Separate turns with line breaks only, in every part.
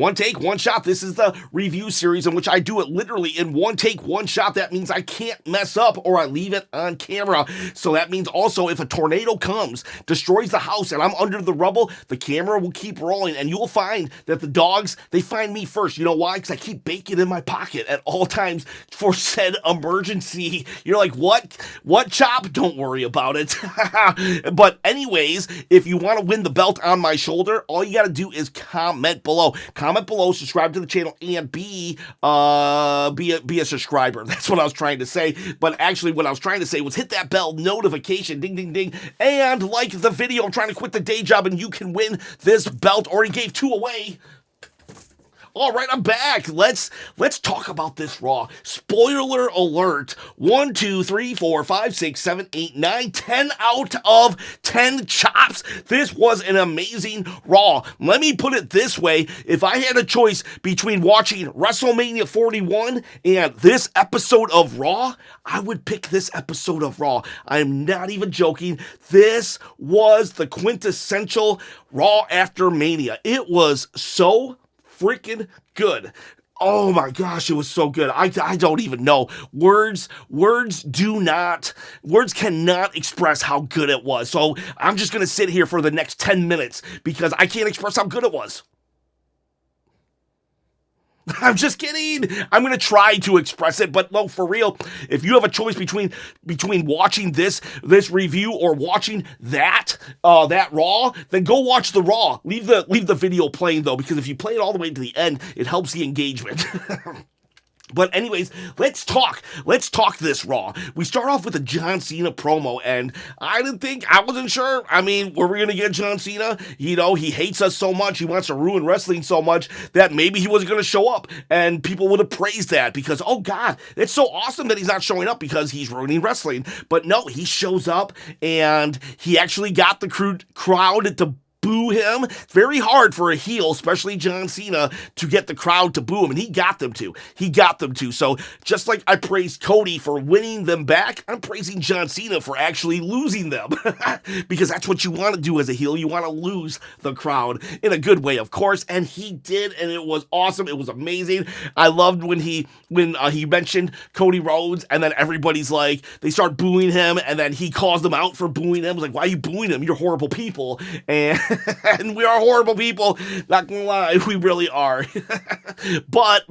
One take, one shot. This is the review series in which I do it literally in one take, one shot. That means I can't mess up or I leave it on camera. So that means also if a tornado comes, destroys the house, and I'm under the rubble, the camera will keep rolling, and you'll find that the dogs, they find me first. You know why? Because I keep bacon in my pocket at all times for said emergency. You're like, what? What, Chop? Don't worry about it. But anyways, if you want to win the belt on my shoulder, all you got to do is comment below. Comment below, subscribe to the channel, and be a subscriber. That's what I was trying to say. But actually, what I was trying to say was hit that bell notification, ding, ding, ding, and like the video. I'm trying to quit the day job, and you can win this belt. Already gave 2 away. All right, I'm back. Let's talk about this Raw. Spoiler alert. 1, 2, 3, 4, 5, 6, 7, 8, 9, 10 out of 10 chops. This was an amazing Raw. Let me put it this way. If I had a choice between watching WrestleMania 41 and this episode of Raw, I would pick this episode of Raw. I'm not even joking. This was the quintessential Raw after Mania. It was so freaking good. Oh my gosh, it was so good. I don't even know. Words cannot express how good it was. So I'm just going to sit here for the next 10 minutes because I can't express how good it was. I'm just kidding. I'm going to try to express it, but no, for real, if you have a choice between watching this review or watching that Raw, then go watch the Raw. Leave the video playing though, because if you play it all the way to the end, it helps the engagement. But anyways, let's talk this Raw. We start off with a John Cena promo, and I wasn't sure. I mean, were we going to get John Cena? You know, he hates us so much, he wants to ruin wrestling so much that maybe he wasn't going to show up, and people would have praised that because, oh God, it's so awesome that he's not showing up because he's ruining wrestling. But no, he shows up, and he actually got the crowd to boo him. It's very hard for a heel, especially John Cena, to get the crowd to boo him, and he got them to. So just like I praised Cody for winning them back, I'm praising John Cena for actually losing them. Because that's what you want to do as a heel. You want to lose the crowd in a good way, of course, and he did, and it was awesome. It was amazing. I loved when he mentioned Cody Rhodes, and then everybody's like, they start booing him, and then he calls them out for booing him. I was like, why are you booing him? You're horrible people. And we are horrible people, not gonna lie, we really are. but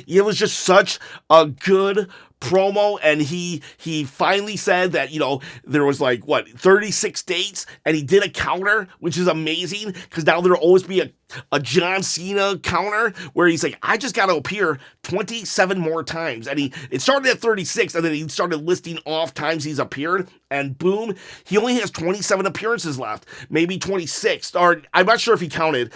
it was just such a good promo, and he finally said that, you know, there was like 36 dates, and he did a counter, which is amazing because now there'll always be a John Cena counter where he's like, I just got to appear 27 more times, and it started at 36, and then he started listing off times he's appeared, and boom, he only has 27 appearances left, maybe 26, or I'm not sure if he counted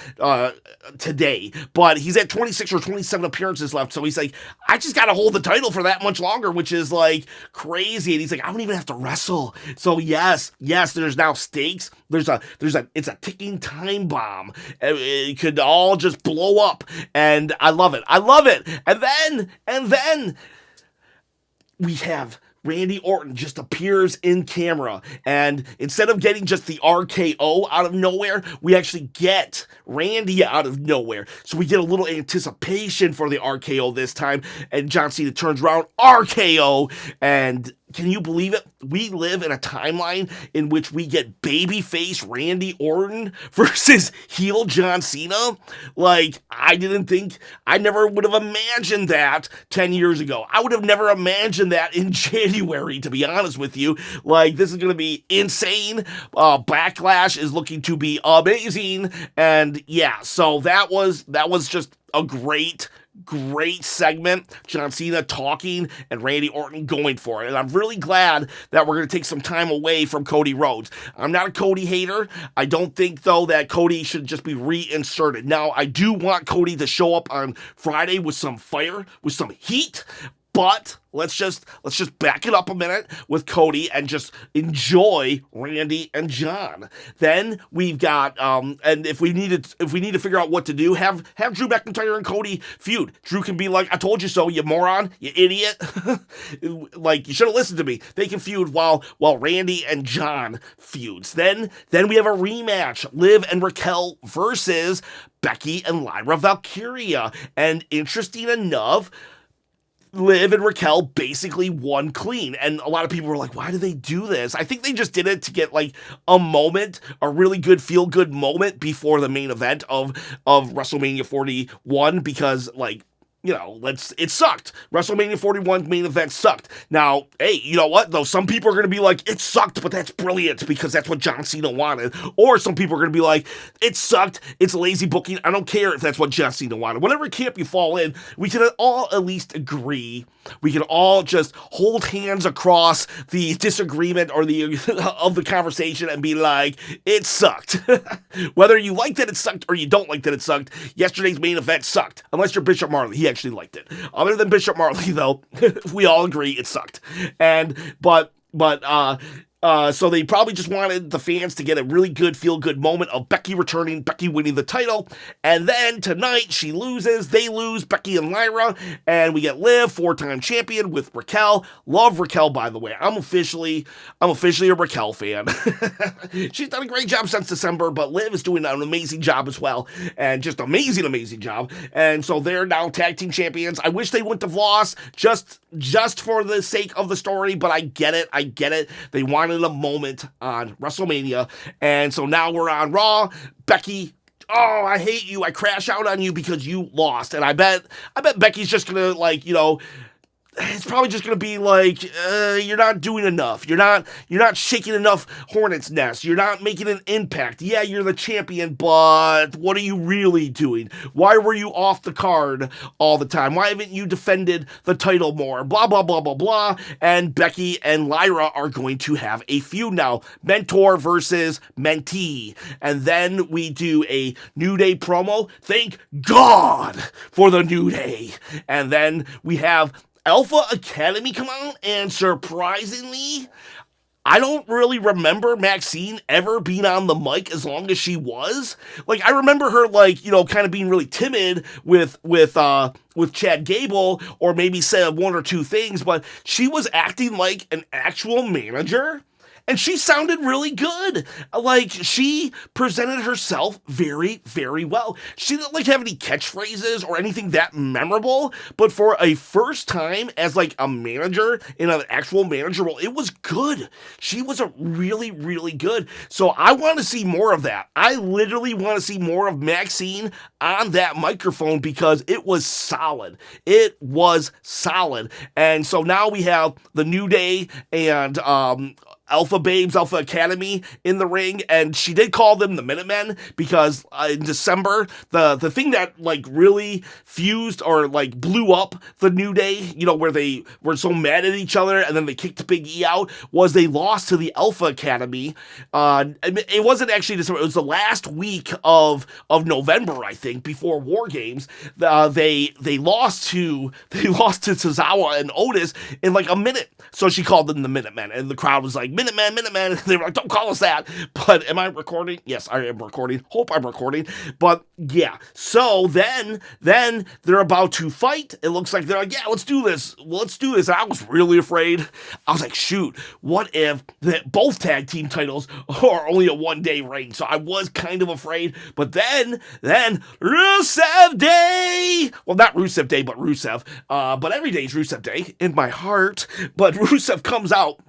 today, but he's at 26 or 27 appearances left. So he's like, I just got to hold the title for that much longer, which is like crazy. And he's like, I don't even have to wrestle. So yes, there's now stakes. It's a ticking time bomb. It could all just blow up, and I love it. And then we have Randy Orton just appears in camera, and instead of getting just the RKO out of nowhere, we actually get Randy out of nowhere. So we get a little anticipation for the RKO this time, and John Cena turns around, RKO, and can you believe it? We live in a timeline in which we get babyface Randy Orton versus heel John Cena. Like, I never would have imagined that 10 years ago. I would have never imagined that in January, to be honest with you. Like, this is going to be insane. Backlash is looking to be amazing. And yeah, so that was just a great segment. John Cena talking and Randy Orton going for it. And I'm really glad that we're going to take some time away from Cody Rhodes. I'm not a Cody hater. I don't think, though, that Cody should just be reinserted. Now, I do want Cody to show up on Friday with some fire, with some heat, But let's just back it up a minute with Cody and just enjoy Randy and John. Then we've got and if we need to figure out what to do, have Drew McIntyre and Cody feud. Drew can be like, I told you so, you moron, you idiot. Like, you should have listened to me. They can feud while Randy and John feuds. Then we have a rematch, Liv and Raquel versus Becky and Lyra Valkyria. And interesting enough, Liv and Raquel basically won clean. And a lot of people were like, why do they do this? I think they just did it to get like a moment, a really good feel-good moment before the main event of WrestleMania 41, because like, you know, it sucked. WrestleMania 41 main event sucked. Now, hey, you know what, though? Some people are going to be like, it sucked, but that's brilliant because that's what John Cena wanted. Or some people are going to be like, it sucked, it's lazy booking, I don't care if that's what John Cena wanted. Whatever camp you fall in, we can all at least agree. We can all just hold hands across the disagreement or the of the conversation and be like, it sucked. Whether you like that it sucked or you don't like that it sucked, yesterday's main event sucked. Unless you're Bishop Marley. He actually liked it. Other than Bishop Marley, though, we all agree it sucked. So they probably just wanted the fans to get a really good feel-good moment of Becky returning, Becky winning the title, and then tonight she loses, they lose, Becky and Lyra, and we get Liv, 4-time champion, with Raquel. Love Raquel, by the way. I'm officially a Raquel fan. She's done a great job since December, but Liv is doing an amazing job as well, and just amazing job. And so they're now tag team champions. I wish they wouldn't have lost just for the sake of the story, but I get it. They wanted a moment on WrestleMania, and so now we're on Raw. Becky, oh, I hate you, I crash out on you because you lost. And I bet Becky's just gonna, like, you know, it's probably just going to be like, you're not doing enough. You're not shaking enough hornet's nest. You're not making an impact. Yeah, you're the champion, but what are you really doing? Why were you off the card all the time? Why haven't you defended the title more? Blah, blah, blah, blah, blah. And Becky and Lyra are going to have a feud now. Mentor versus mentee. And then we do a New Day promo. Thank God for the New Day. And then we have Alpha Academy come out, and surprisingly, I don't really remember Maxine ever being on the mic as long as she was. Like, I remember her, like, you know, kind of being really timid with Chad Gable, or maybe said one or two things, but she was acting like an actual manager. And she sounded really good. Like, she presented herself very, very well. She didn't, like, have any catchphrases or anything that memorable, but for a first time as, like, a manager in an actual manager role, it was good. She was a really, really good. So I want to see more of that. I literally want to see more of Maxine on that microphone because it was solid. It was solid. And so now we have the New Day and Alpha Babes, Alpha Academy in the ring, and she did call them the Minutemen because in December, the thing that, like, really fused or, like, blew up the New Day, you know, where they were so mad at each other and then they kicked Big E out, was they lost to the Alpha Academy. It wasn't actually December, it was the last week of November, I think, before War Games. They lost to Tozawa and Otis in, like, a minute. So she called them the Minutemen, and the crowd was like, Minuteman. They were like, don't call us that. But am I recording? Yes, I am recording. Hope I'm recording. But yeah. So then they're about to fight. It looks like they're like, yeah, let's do this. And I was really afraid. I was like, shoot, what if both tag team titles are only a one-day reign? So I was kind of afraid. But then Rusev Day. Well, not Rusev Day, but Rusev. But every day is Rusev Day in my heart. But Rusev comes out.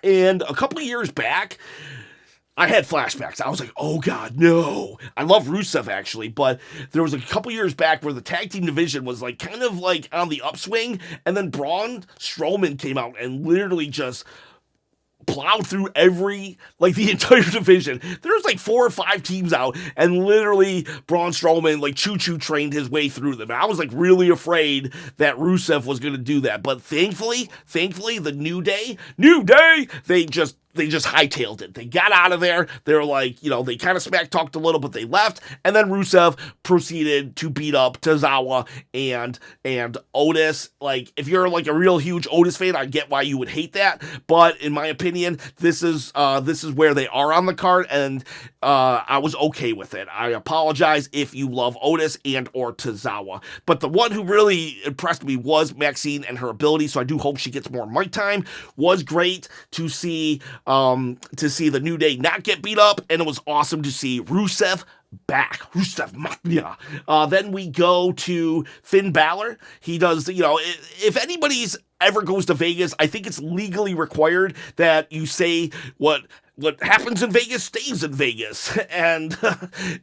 And a couple of years back, I had flashbacks. I was like, oh God, no. I love Rusev, actually, but there was a couple years back where the tag team division was like kind of like on the upswing, and then Braun Strowman came out and literally just plowed through the entire division. There's like 4 or 5 teams out, and literally Braun Strowman like choo-choo trained his way through them. I was like really afraid that Rusev was going to do that, but thankfully, the New Day, they just they just hightailed it. They got out of there. They're like, they kind of smack talked a little, but they left. And then Rusev proceeded to beat up Tozawa and Otis. Like, if you're like a real huge Otis fan, I get why you would hate that. But in my opinion, this is where they are on the card, and I was okay with it. I apologize if you love Otis and or Tozawa. But the one who really impressed me was Maxine and her ability, so I do hope she gets more mic time. Was great to see the New Day not get beat up, and it was awesome to see Rusev back. Rusev Machina. Then we go to Finn Balor. He does, if anybody's ever goes to Vegas, I think it's legally required that you say what happens in Vegas stays in Vegas. And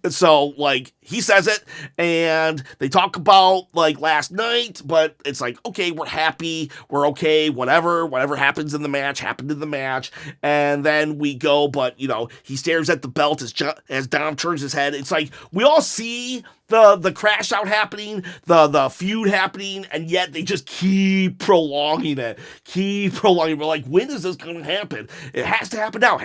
so, like, he says it, and they talk about, like, last night, but it's like, okay, we're happy, we're okay, whatever happens in the match, happened in the match. And then we go, but, he stares at the belt as Dom turns his head. It's like, we all see the crash out happening, the feud happening, and yet they just keep prolonging it. We're like, when is this going to happen? It has to happen now.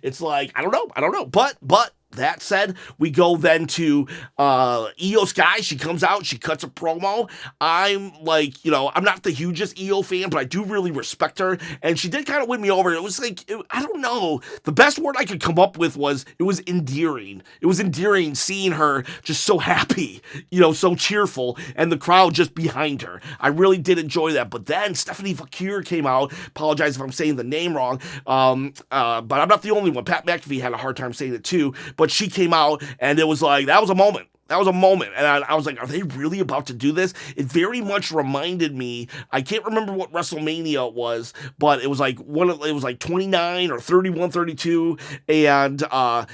It's like, I don't know. But that said, we go then to Io Sky. She comes out, she cuts a promo. I'm like, I'm not the hugest Io fan, but I do really respect her, and she did kind of win me over. It was like, I don't know. The best word I could come up with was, it was endearing. It was endearing seeing her just so happy, so cheerful, and the crowd just behind her. I really did enjoy that. But then Stephanie Fakir came out. Apologize if I'm saying the name wrong, but I'm not the only one. Pat McAfee had a hard time saying it too. But she came out, and it was like, that was a moment. And I was like, are they really about to do this? It very much reminded me, I can't remember what WrestleMania it was, but it was like it was like 29 or 31, 32, and AJ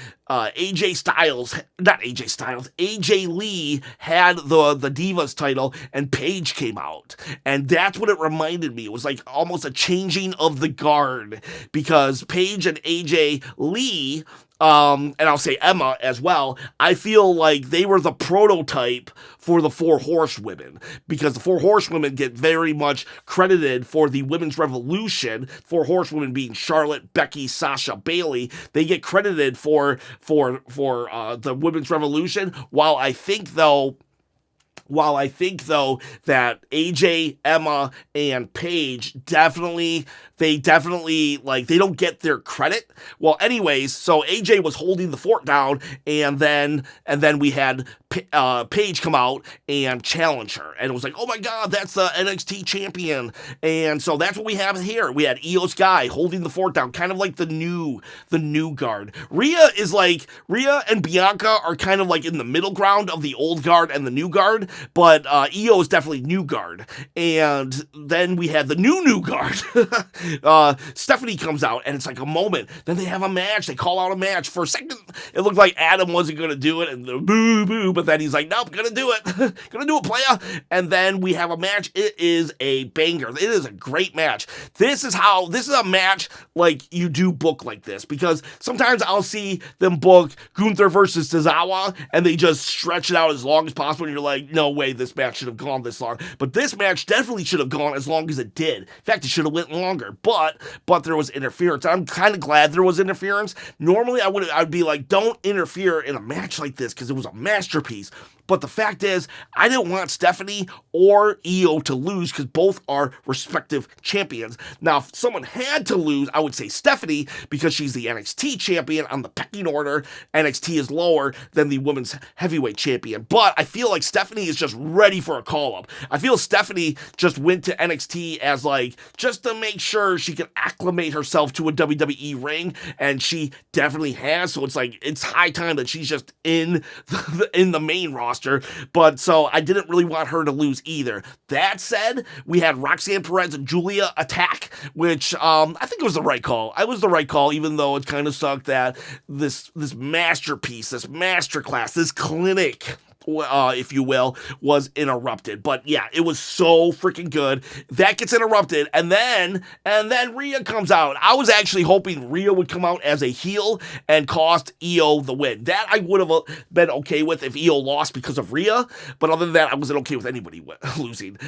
Lee had the Divas title, and Paige came out. And that's what it reminded me. It was like almost a changing of the guard, because Paige and AJ Lee, and I'll say Emma as well, I feel like they were the prototype for the Four Horsewomen, because the Four Horsewomen get very much credited for the Women's Revolution. Four Horsewomen being Charlotte, Becky, Sasha, Bayley. They get credited for the Women's Revolution, while I think though that AJ, Emma, and Paige definitely, they don't get their credit. Well, anyways, so AJ was holding the fort down, and then we had Paige come out and challenge her, and it was like, oh my god, that's the NXT champion. And so that's what we have here. We had Io Sky holding the fort down, kind of like the new guard. Rhea and Bianca are kind of like in the middle ground of the old guard and the new guard, but Io is definitely new guard. And then we had the new guard. Stephanie comes out, and it's like a moment. Then they have a match. They call out a match. For a second, it looked like Adam wasn't going to do it, and the boo, but then he's like, nope, gonna do it. Gonna do it, playa. And then we have a match. It is a banger. It is a great match. This is a match like you do book like this, because sometimes I'll see them book Gunther versus Tozawa, and they just stretch it out as long as possible, and you're like, no way this match should have gone this long. But this match definitely should have gone as long as it did. In fact, it should have went longer, but there was interference. I'm kind of glad there was interference. Normally, I'd be like, don't interfere in a match like this, because it was a masterpiece. But the fact is, I didn't want Stephanie or Io to lose, because both are respective champions. Now, if someone had to lose, I would say Stephanie, because she's the NXT champion on the pecking order. NXT is lower than the women's heavyweight champion. But I feel like Stephanie is just ready for a call-up. I feel Stephanie just went to NXT as like, just to make sure she can acclimate herself to a WWE ring, and she definitely has. So it's like, it's high time that she's just in the main roster. But so I didn't really want her to lose either. That said, we had Roxanne Perez and Julia attack, which I think it was the right call. It was the right call, even though it kind of sucked that this masterpiece, this masterclass, this clinic if you will, was interrupted. But yeah, it was so freaking good. That gets interrupted, and then Rhea comes out. I was actually hoping Rhea would come out as a heel and cost Io the win. That I would have been okay with if Io lost because of Rhea, but other than that, I wasn't okay with anybody losing.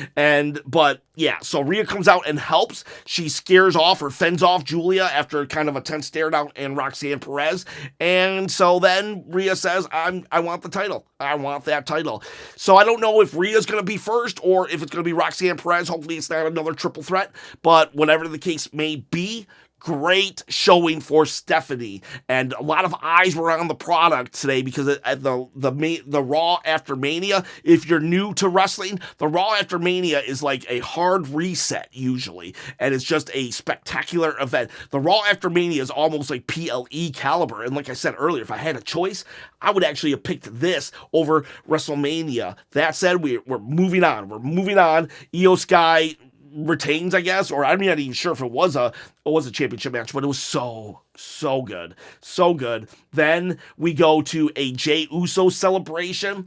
But yeah, so Rhea comes out and helps. She scares off or fends off Julia after kind of a tense stare down and Roxanne Perez, and so then Rhea says, I want the title. I want that title. So I don't know if Rhea's going to be first or if it's going to be Roxanne Perez. Hopefully it's not another triple threat, but whatever the case may be, great showing for Stephanie, and a lot of eyes were on the product today because at the Raw after Mania. If you're new to wrestling, the Raw after Mania is like a hard reset usually, and it's just a spectacular event. The Raw after Mania is almost like PLE caliber, and like I said earlier, if I had a choice, I would actually have picked this over WrestleMania. That said, we're moving on. We're moving on. Io Sky retains, I guess, or I'm not even sure if it was a championship match, but it was so good. Then we go to a Jey Uso celebration.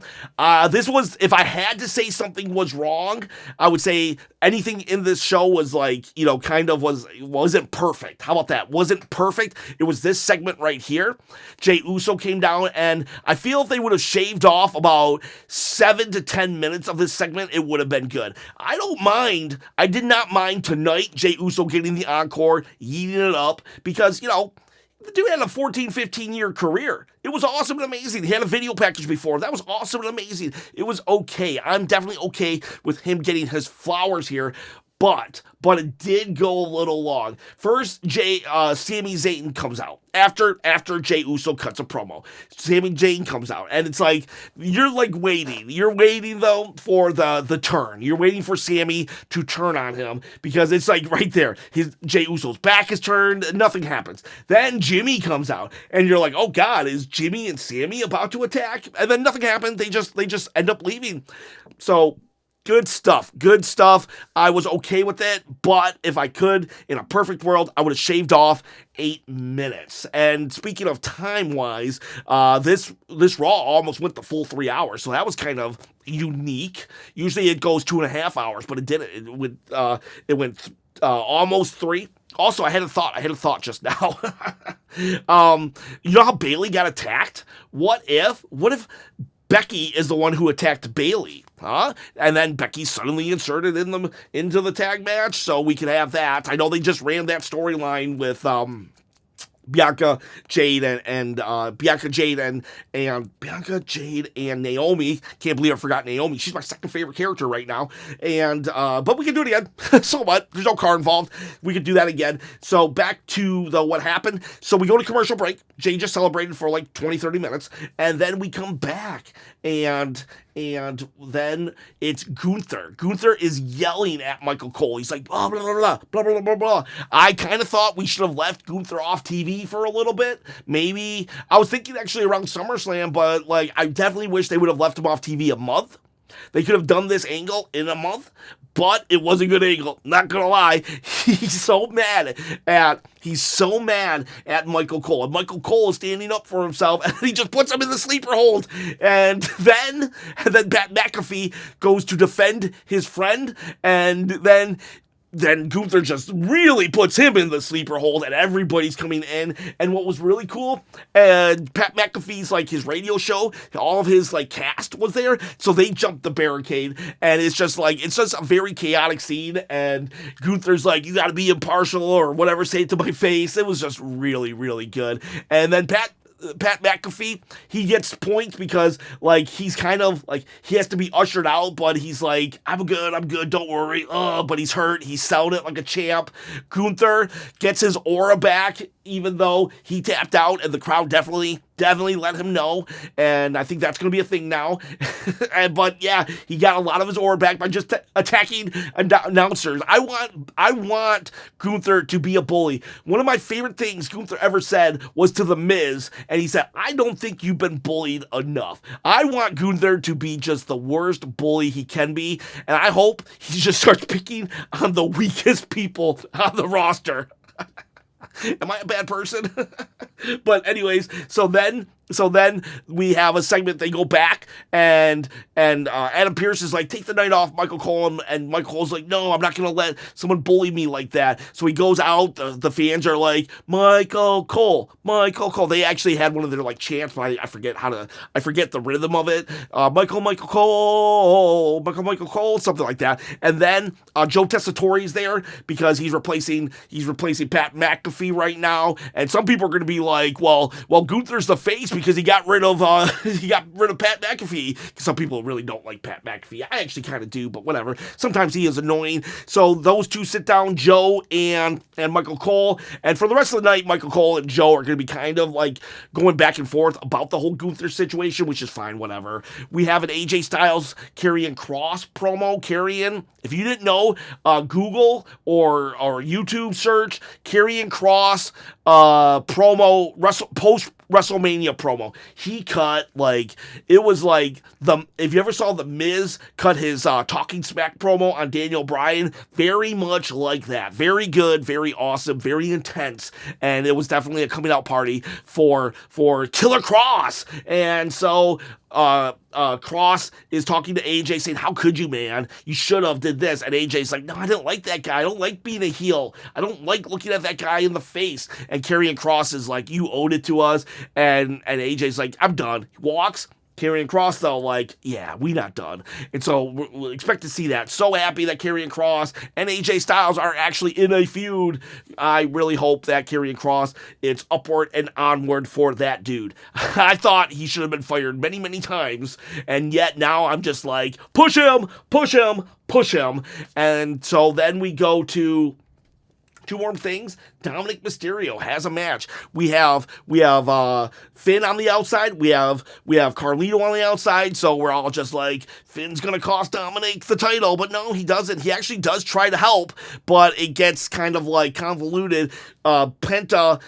This was, if I had to say something was wrong, I would say anything in this show was like, wasn't perfect. How about that? Wasn't perfect. It was this segment right here. Jey Uso came down, and I feel if they would have shaved off about 7 to 10 minutes of this segment, it would have been good. I did not mind tonight Jey Uso getting the encore, eating it up, because, the dude had a 14, 15-year career. It was awesome and amazing. He had a video package before. That was awesome and amazing. It was okay. I'm definitely okay with him getting his flowers here, but it did go a little long. First, Sami Zayn comes out. After Jey Uso cuts a promo, Sami Zayn comes out, and it's like, you're like waiting. You're waiting, though, for the turn. You're waiting for Sami to turn on him, because it's like right there. Jey Uso's back is turned, nothing happens. Then Jimmy comes out, and you're like, oh God, is Jimmy and Sami about to attack? And then nothing happened. They just end up leaving. So, good stuff. I was okay with it, but if I could, in a perfect world, I would have shaved off 8 minutes. And speaking of time-wise, this Raw almost went the full 3 hours, so that was kind of unique. Usually it goes 2.5 hours, but it didn't. It went almost 3. Also, I had a thought just now. You know how Bayley got attacked? What if Becky is the one who attacked Bayley, huh? And then Becky suddenly inserted into the tag match, so we could have that. I know they just ran that storyline with Bianca Jade and Naomi. Can't believe I forgot Naomi. She's my second favorite character right now. And but we can do it again. So what? There's no car involved. We could do that again. So back to what happened. So we go to commercial break. Jay just celebrated for like 20-30 minutes, and then we come back, and then it's Gunther. Gunther is yelling at Michael Cole. He's like, blah, blah, blah, blah, blah, blah, blah, blah. I kind of thought we should have left Gunther off TV for a little bit. Maybe. I was thinking actually around SummerSlam, but like I definitely wish they would have left him off TV a month. They could have done this angle in a month, but it was a good angle. Not gonna lie, he's so mad at Michael Cole, and Michael Cole is standing up for himself, and he just puts him in the sleeper hold, and then Pat McAfee goes to defend his friend, and then Gunther just really puts him in the sleeper hold, and everybody's coming in. And what was really cool, and Pat McAfee's like his radio show, all of his like cast was there, so they jumped the barricade, and it's just a very chaotic scene. And Gunther's like, "You got to be impartial," or whatever, say it to my face. It was just really, really good. And then Pat McAfee, he gets points because, like, he's kind of, like, he has to be ushered out, but he's like, I'm good, don't worry, but he's hurt, he's selling it like a champ. Gunther gets his aura back, even though he tapped out, and the crowd definitely let him know, and I think that's going to be a thing now. But yeah, he got a lot of his aura back by just attacking announcers. I want Gunther to be a bully. One of my favorite things Gunther ever said was to The Miz, and he said, I don't think you've been bullied enough. I want Gunther to be just the worst bully he can be, and I hope he just starts picking on the weakest people on the roster. Am I a bad person? But anyways, so then then we have a segment. They go back, and Adam Pearce is like, take the night off, Michael Cole, and Michael Cole's like, no, I'm not gonna let someone bully me like that. So he goes out. The fans are like, Michael Cole. They actually had one of their like chants, but I forget the rhythm of it. Michael Cole, something like that. And then Joe Tessitore's there because he's replacing Pat McAfee right now. And some people are going to be like, well, Gunther's the face because he got rid of Pat McAfee. Some people really don't like Pat McAfee. I actually kind of do, but whatever. Sometimes he is annoying. So those two sit down, Joe and Michael Cole. And for the rest of the night, Michael Cole and Joe are going to be kind of like going back and forth about the whole Gunther situation, which is fine, whatever. We have an AJ Styles Karrion Kross promo. Karrion, if you didn't know, Google or YouTube search Karrion Kross promo, post WrestleMania promo. He cut it was like if you ever saw The Miz cut his Talking Smack promo on Daniel Bryan, very much like that. Very good, very awesome, very intense, and it was definitely a coming out party for Killer Kross. And so Kross is talking to AJ saying, how could you, man? You should have did this. And AJ's like, no, I didn't like that guy. I don't like being a heel. I don't like looking at that guy in the face. And Karrion Kross is like, you owed it to us. And AJ's like, I'm done. He walks. Karrion Kross, though, like, yeah, we not done. And so we'll expect to see that. So happy that Karrion Kross and AJ Styles are actually in a feud. I really hope that Karrion Kross, it's upward and onward for that dude. I thought he should have been fired many, many times, and yet now I'm just like, push him. And so then we go to two more things. Dominic Mysterio has a match. We have Finn on the outside. We have Carlito on the outside. So we're all just like, Finn's gonna cost Dominic the title, but no, he doesn't. He actually does try to help, but it gets kind of like convoluted. Penta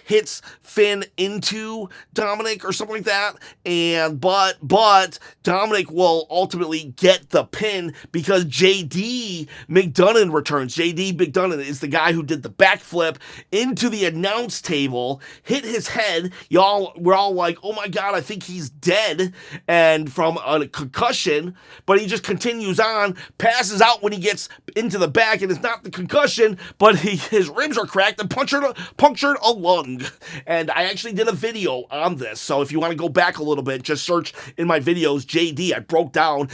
hits Finn into Dominic or something like that, and but Dominic will ultimately get the pin because JD McDonough returns. JD McDonough is the guy who did the backflip into the announce table, hit his head. We're all like, oh my god, I think he's dead, and from a concussion, but he just continues on, passes out when he gets into the back, and it's not the concussion, but his ribs are cracked and punctured a lung. And I actually did a video on this, so if you want to go back a little bit, just search in my videos JD. I broke down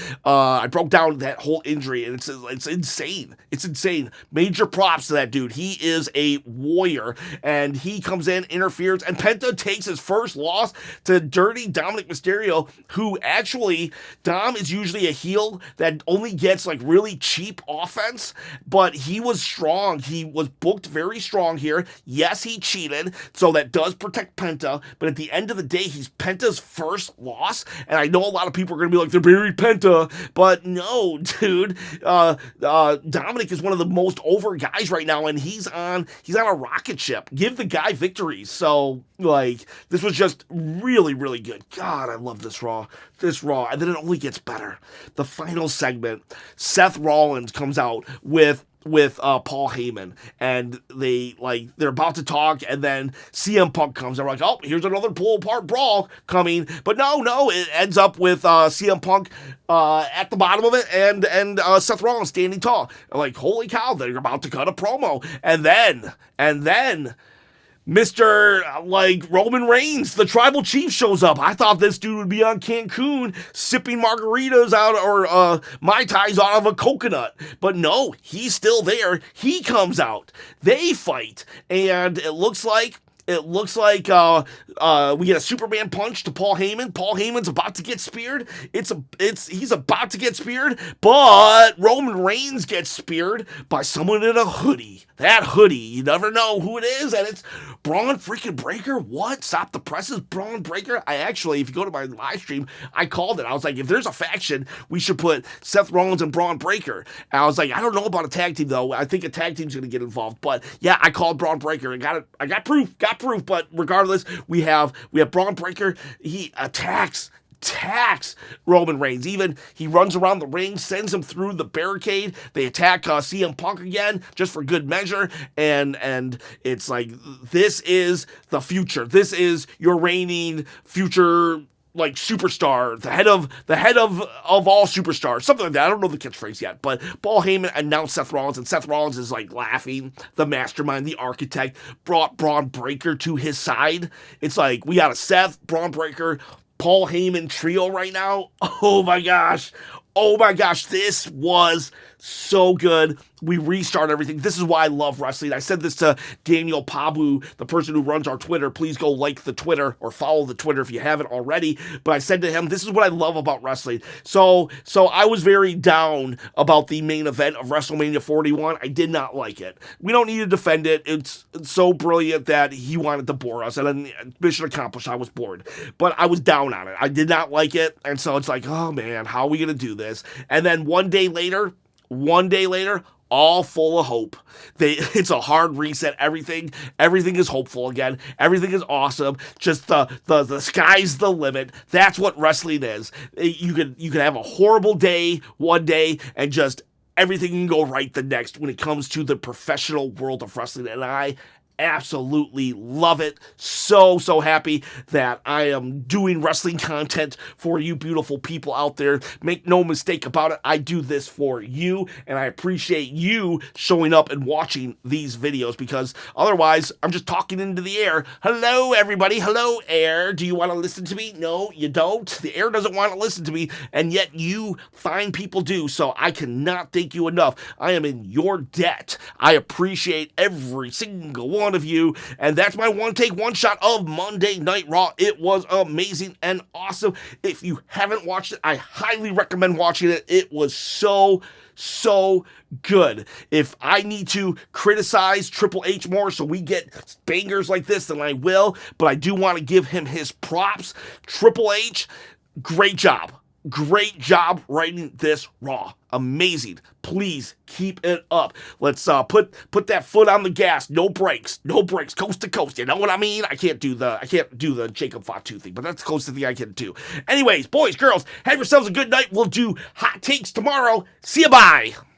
that whole injury, and it's insane. It's insane. Major props to that dude. He is a warrior, and he comes in, interferes, and Penta takes his first loss to dirty Dominic Mysterio, who actually, Dom is usually a heel that only gets really cheap offense, but he was strong. He was booked very strong here. Yes, he cheated, so that does protect Penta, but at the end of the day, he's Penta's first loss, and I know a lot of people are going to be like, they're buried Penta, but no, dude, Dominic is one of the most over guys right now, and he's on a rocket ship. Give the guy victories. So, this was just really, really good. God, I love this Raw, and then it only gets better. The final segment, Seth Rollins comes out with Paul Heyman, and they're about to talk, and then CM Punk comes, and we're like, oh, here's another pull-apart brawl coming, but no, it ends up with CM Punk at the bottom of it, and Seth Rollins standing tall. Like, holy cow, they're about to cut a promo, and then Mr. Roman Reigns, the tribal chief, shows up. I thought this dude would be on Cancun sipping margaritas out or Mai Tais out of a coconut. But no, he's still there. He comes out. They fight. And it looks like we get a Superman punch to Paul Heyman. Paul Heyman's about to get speared. He's about to get speared, but Roman Reigns gets speared by someone in a hoodie. That hoodie, you never know who it is, and it's Bron freaking Breakker. What? Stop the presses, Bron Breakker. I actually, if you go to my live stream, I called it. I was like, if there's a faction, we should put Seth Rollins and Bron Breakker. And I was like, I don't know about a tag team though. I think a tag team's gonna get involved. But yeah, I called Bron Breakker and got it. I got proof. But regardless, we have Bron Breakker. He attacks attacks Roman Reigns. Even he runs around the ring, sends him through the barricade. They attack CM Punk again, just for good measure. And it's like, this is the future. This is your reigning future, like, superstar, the head of all superstars, something like that. I don't know the catchphrase yet, but Paul Heyman announced Seth Rollins, and Seth Rollins is like laughing. The mastermind, the architect, brought Bron Breakker to his side. It's like, we got a Seth, Bron Breakker, Paul Heyman trio right now. Oh my gosh, this was so good. We restart everything. This is why I love wrestling. I said this to Daniel Pabu, the person who runs our Twitter. Please go like the Twitter or follow the Twitter if you haven't already. But I said to him, this is what I love about wrestling. So I was very down about the main event of WrestleMania 41. I did not like it. We don't need to defend it. It's so brilliant that he wanted to bore us. And then mission accomplished. I was bored. But I was down on it. I did not like it. And so it's like, oh man, how are we going to do this? And then one day later, all full of hope. It's a hard reset. Everything is hopeful again. Everything is awesome. Just the sky's the limit. That's what wrestling is. You can have a horrible day one day and just everything can go right the next when it comes to the professional world of wrestling. And I absolutely love it. So happy that I am doing wrestling content for you beautiful people out there. Make no mistake about it, I do this for you, and I appreciate you showing up and watching these videos, because otherwise I'm just talking into the air. Hello everybody, hello air. Do you want to listen to me? No, you don't. The air doesn't want to listen to me, and yet you fine people do, so I cannot thank you enough. I am in your debt. I appreciate every single one of you, and that's my one take, one shot of Monday Night Raw. It was amazing and awesome. If you haven't watched it, I highly recommend watching it. It was so good. If I need to criticize Triple H more so we get bangers like this, then I will, but I do want to give him his props. Triple H, great job. Great job writing this Raw. Amazing. Please keep it up. Let's put that foot on the gas. No brakes, coast to coast. You know what I mean? I can't do the Jacob Fatu thing, but that's close to the I can do. Anyways, boys, girls, have yourselves a good night. We'll do hot takes tomorrow. See ya, bye.